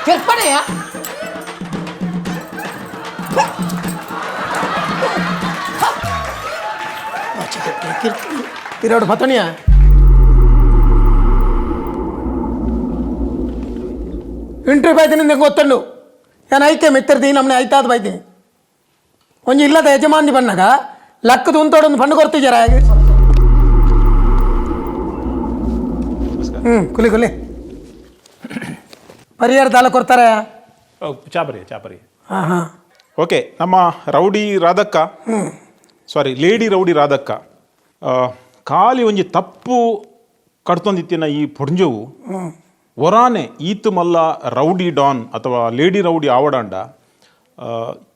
తెప్పడయా ಇರೋಡು ಪತಣಿಯ entry ಬೈತೀನಿ ನಿಂಗೆ ಗೊತ್ತಂಡು ನಾನು ಐಕೆ ಮೆತ್ತರ್ದಿ ನಮ್ಮನೆ ಐತಾದ ಬೈತೀನಿ ಒಂಜಿ ಇಲ್ಲದ ಯಜಮಾನಿ ಬಣ್ಣಗ ಲಕ್ಕದ ಉಂತೋಡೊಂದು ಪಂಡು ಕೊಡ್ತಿದ್ದಾರ ಹಾಗೆ ಕುಲಿ ಕುಲಿ ಪರಿಹಾರ ದಾಲ ಕೊಡ್ತಾರೆ ಚಾಪರಿ ಓಕೆ ನಮ್ಮ ರೌಡಿ ರಾಧಕ್ಕ ಸಾರಿ ಲೇಡಿ ರೌಡಿ ರಾಧಕ್ಕ ಖಾಲಿ ಒಂಜಿ ತಪ್ಪು ಕಡ್ತೊಂದಿತ್ತಿನ ಈ ಪೊಡ್ಂಜವು ಒರಾನೆ ಈತು ಮಲ್ಲ ರೌಡಿ ಡಾನ್ ಅಥವಾ ಲೇಡಿ ರೌಡಿ ಆವಡಾಂಡ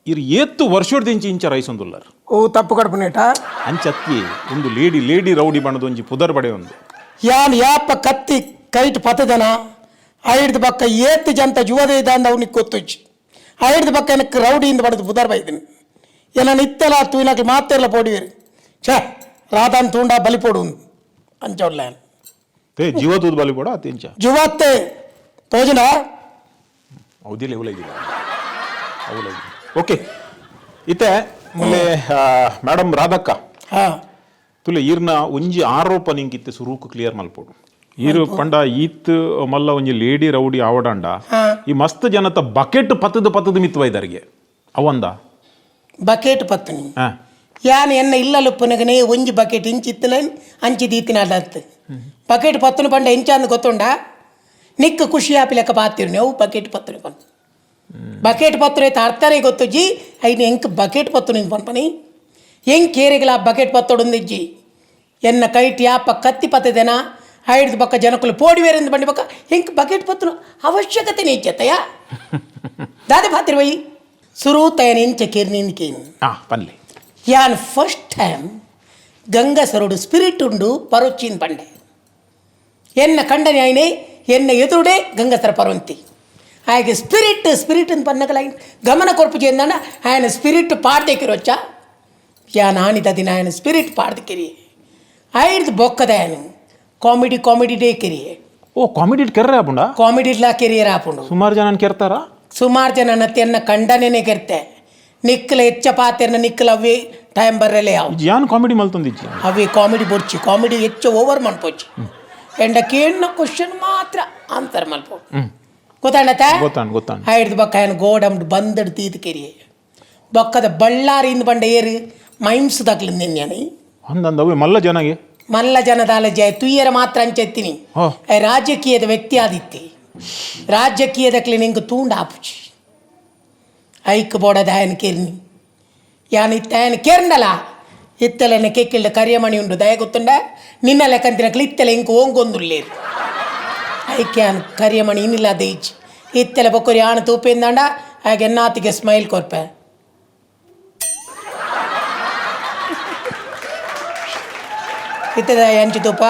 ಇರು ಏತ್ತು ವರ್ಷೋಡ್ದಿಂಚಿ ಇಂಚ ರೈಸೊಂದುಲ್ಲರ್ ಓ ತಪ್ಪು ಕಡ್ಪುನೇಟ ಅಂಚತ್ತಿ ಒಂದು ಲೇಡಿ ರೌಡಿ ಬಣ್ಣದ ಒಂಜಿ ಪುದರ್ ಬಡೆ ಒಂದು ಯಾನ್ ಯಾಪ ಕತ್ತಿ ಕೈಟ್ ಪತದನ ಐಡ್ದ ಪಕ್ಕ ಏತ್ತು ಜಂತ ಜುವದೇ ಇದ್ದ ಅವ್ನಿಗೆ ಗೊತ್ತುಚ್ಚಿ ಐಡ್ದ ಪಕ್ಕ எனக்கு ರೌಡಿಯಿಂದ ಬಡದು ಪುದರ್ ಬೈದಿನಿ ಏನ ನಿತ್ತಲ ತೂನಕ್ಕೆ ಮಾತೆಲ್ಲ ಪೋಡಿವೇರಿ ಛೇ ರಾಧಾನ್ ತೂಂಡ ಬಲಿ ಪೋಡು ಅಂಚೋಡ್ಲ ಜೀವ ತೂದು ಬಲಿ ಪೋಡ ಅತ್ತೆಂಚ ಜುವತ್ತೆ ತೋಜನ ಹೌದಿಲ್ಲ ಅವಲಾಗಿಲ್ಲ ಓಕೆ ಇತ್ತೆ ಮೊನ್ನೆ ಮೇಡಮ್ ರಾಧಕ್ಕ ತುಲೆ ಈರ್ನ ಒಂಜಿ ಆರೋಪ ನಿಂಕಿತ್ತೆ ಸುರೂಕು ಕ್ಲಿಯರ್ ಮಲ್ಪೋಡು ಈರು ಪಂಡ ಈತ್ ಮಲ್ಲ ಒಂಜಿ ಲೇಡಿ ರೌಡಿ ಆವಡಾಂಡ ಈ ಮಸ್ತ್ ಜನತ ಬಕೆಟ್ ಪತ್ತದ ಮಿತ್ವೈದರಿಗೆ ಅವಂದ ಬಕೆಟ್ ಪತ್ತನಿ ಯಾನ್ ಎನ್ನ ಇಲ್ಲಲುಪ್ಪನಗನೆ ಒಂಜಿ ಬಕೆಟ್ ಇಂಚಿತ್ತಲನ್ ಅಂಚಿ ದೀತಿನಾಡತ್ತು ಬಕೆಟ್ ಪತ್ತನು ಪಂಡ ಎಂಚಾಂದು ಗೊತ್ತುಂಡ ನಿಕ್ಕ ಖುಷಿ ಆಪಿ ಲೆಕ್ಕ ಪಾತಿರು ನೀವು ಬಕೆಟ್ ಪತ್ತನು ಪಂಡ ಬಕೆಟ್ ಪತ್ರ ಐತೆ ಅರ್ಥನೇ ಗೊತ್ತುಜ್ಜಿ ಐದು ಎಂಕ್ ಬಕೆಟ್ ಪತ್ತನು ಹಿಂಗೆ ಪನ್ಪನಿ ಹೆಂಗೆ ಕೇರಿಗಲ ಬಕೆಟ್ ಪತ್ತೊಡೊಂದಿಜ್ಜಿ ಎನ್ನ ಕೈಟ್ ಯಾಪ ಕತ್ತಿ ಪತ್ತದೇನ ಐಡ್ದು ಪಕ್ಕ ಜನಕ್ಕಲು ಪೋಡಿವೇರಿಂದ ಬಂಡಿ ಪಕ್ಕ ಹೆಂಗೆ ಬಕೆಟ್ ಪತ್ತನು ಅವಶ್ಯಕತೆ ನೀಚತ್ತಯ್ಯ ದಾದೆ ಪಾತಿರು ವೈ ಸುರು ತಯನ ಇಂಚ ಕೇರ್ನಿನ್ಕೇನು ಪನ್ಲೆ ಯಾನ್ ಫಸ್ಟ್ ಟೈಮ್ ಗಂಗಾ ಸರೋಡು ಸ್ಪಿರಿಟ್ ಉಂಡು ಪರೊಚ್ಚಿನ ಪಂಡೆ ಎನ್ನ ಕಂಡನೆ ಆಯ್ನೆ ಎನ್ನ ಎದುರುಡೆ ಗಂಗಸರ ಪರವಂತಿ ಹಾಗೆ ಸ್ಪಿರಿಟ್ ಅಂತ ಪನ್ನಗಲ ಗಮನ ಕೊರ್ಪು ಚೆಂದಣ್ಣ ఆయన ಸ್ಪಿರಿಟ್ ಪಾಡ್ದೆಕಿರೊಚ್ಚ ಯಾನ್ ಆನಿದ ದಿನ ఆయన ಸ್ಪಿರಿಟ್ ಪಾಡ್ದೆಕಿರಿ ಐಡ್ದು ಬೊಕ್ಕದ ఆయన ಕಾಮಿಡಿ ಡೇ ಕೆರಿಯೆ ಓ ಕಾಮಿಡಿ ಕೆರ್ರೆ ಆಪುಂಡ ಕಾಮಿಡಿಡ್ಲಾ ಕೆರಿಯರ್ ಆಪುಂಡು ಸುಮಾರು ಜನ ಕೆರ್ತಾರ ಸುಮಾರು ಜನ ನತ್ತೆನ್ನ ಕಂಡನೇ ಕೆರ್ತೆ ನಿಕ್ಕಲ ಹೆಚ್ಚ ಪಾತೆರ್ನ ನಿಕ್ಕಲ ಅವೇ ಟೈಮ್ ಬರ್ರಲೆ ಯಾವ ಯಾನ್ ಕಾಮಿಡಿ ಮಲ್ತೊಂದಿಜ್ಜಿ ಅವೇ ಕಾಮಿಡಿ ಬೊಡ್ಚಿ ಕಾಮಿಡಿ ಹೆಚ್ಚು ಓವರ್ ಮನ್ಪೊಚ್ಚಿ ಎಂಡ ಕೇಳಿನ ಕ್ವಶನ್ ಮಾತ್ರ ಆನ್ಸರ್ ಮಲ್ಪೊ ಗೊತ್ತಾಂಡತ ಗೊತ್ತಾಂಡ್ ಐಡ್ದು ಬಕ್ಕ ఆయన ಗೋಡಂಡು ಬಂದಡು ತೀದು ಕೆರಿಯೆ ಬೊಕ್ಕದ ಬಳ್ಳಾರಿಯಿಂದ ಬಂಡ ಏರು ಮೈಮ್ಸ್ ತಕ್ಲಿಂದ ನೆನ್ಯಾನಿ ಅಂದಂದವೆ ಮಲ್ಲ ಜನಗೆ ಮಲ್ಲ ಜನದಾಲ ಜಯ ತುಯ್ಯರ ಮಾತ್ರ ಅಂಚೆತ್ತೀನಿ ರಾಜಕೀಯದ ವ್ಯಕ್ತಿ ಆದಿತ್ತಿ ರಾಜಕೀಯದಕ್ಲೆ ನಿಂಗೆ ತೂಂಡ ಆಪುಚಿ ಐಕ್ ಬೋಡದ ఆయన ಕೆರ್ನಿ ಯಾನ್ ಇತ್ತ ఆయన ಕೆರ್ನಲ ಇತ್ತಲೆನ ಕೆಕ್ಕಿಲ್ದ ಕರಿಯಮಣಿ ಉಂಡು ದಯ ಗೊತ್ತುಂಡ ನಿನ್ನ ಲೆಕ್ಕಂತಿನಕ್ಲಿ ಇತ್ತಲೆ ಇಂಕ ಓಂಗೊಂದುಲ್ಲೇರು ಐಕೆ ಯಾನ್ ಕರಿಯಮಣಿ ಇನ್ನಿಲ್ಲ ದೈಜಿ ಇತ್ತಲೆ ಬೊಕ್ಕರಿ ಆಣ ತೂಪಿಂದಾಂಡ ಹಾಗೆ ಎನ್ನಾತಿಗೆ ಸ್ಮೈಲ್ ಕೊರ್ಪೆ ಇತ್ತದ ಎಂಚು ತೂಪ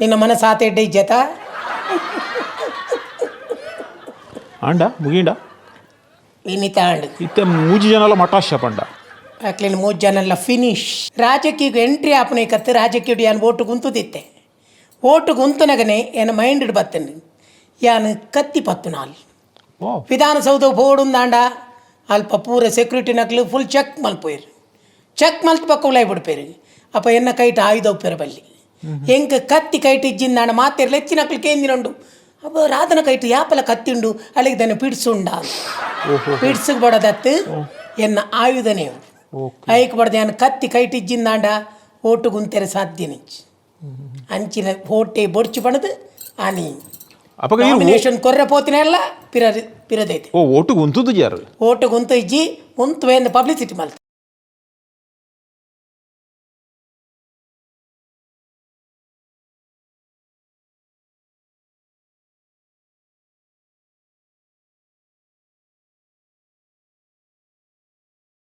ನಿನ್ನ ಮನಸ್ಸು ಆತ ಇಜ್ಜತ ಆಂಡ ಮುಗಿಂಡ ಇನ್ನಿತ ಆಂಡ್ ಇತ್ತೆ ಮೂಜಿ ಜನಲ ಮಟಾಶ ಪಂಡ ಅಕ್ಲಿನ 3 ಜನ ಫಿನಿಶ್ ರಾಜಕೀಯ ಎಂಟ್ರಿ ಆಪನೆ ಕತ್ತು ರಾಜಕೀಯ ಯಾನ್ ಓಟು ಗುಂತುದಿತ್ತೆ ಓಟು ಗುಂತನಗನೆ ಏನ ಮೈಂಡ್ ಬತ್ತನೆ ಯಾನ್ ಕತ್ತಿ ಪತ್ತು ನಾಲ್ ವಿಧಾನಸೌಧ ಬೋಡುಂದಾಂಡ ಅಲ್ಪ ಪೂರ ಸೆಕ್ಯೂರಿಟಿ ನಕ್ಲು ಫುಲ್ ಚೆಕ್ ಮಲ್ಪೋಯ್ರು ಚೆಕ್ ಮಲ್ತ್ ಪಕ್ಕ ಉಳಾಯ್ ಬಿಡ್ಪೇರು ಅಪ್ಪ ಎನ್ನ ಕೈಟ್ ಆಯುಧ ಉಪ್ಪೇರು ಬಲ್ಲಿ ಹೆಂಗೆ ಕತ್ತಿ ಕೈಟ್ ಇಜ್ಜಿಂದಾಂಡ ಮಾತಿರ್ಲಿ ಹೆಚ್ಚಿನಕ್ಲು ಕೇಂದಿನುಂಡು ಅಪ್ಪ ರಾಧನ ಕೈಟ್ ಯಾಪಲ ಕತ್ತಿಂಡು ಅಲ್ಲಿಗೆ ದನ ಪಿಡ್ಸುಂಡ ಪಿಡ್ಸಿಗೆ ಬಡದತ್ತು ಎನ್ನ ಆಯುಧನೇ ಐಕ್ ಬಡ್ದು ಯಾನ್ ಕತ್ತಿ ಕೈಟ್ ಇಜ್ಜಿಂದಾಂಡ ಓಟು ಗುಂತೆರೆ ಸಾಧ್ಯನೆ ಅಂಚಿನ ಹೋಟೆ ಬೊಡ್ಚಿ ಪಣದು ಆನಿ ನಾಮಿನೇಷನ್ ಕೊರ್ರೆ ಪೋತಿನೆಲ್ಲ ಪಿರದೈತೆ ಓಟು ಗುಂತುದು ಜಾರು ಓಟು ಗುಂತು ಇಜ್ಜಿ ಉಂತುವೆ ಪಬ್ಲಿಸಿಟಿ ಮಲ್ತ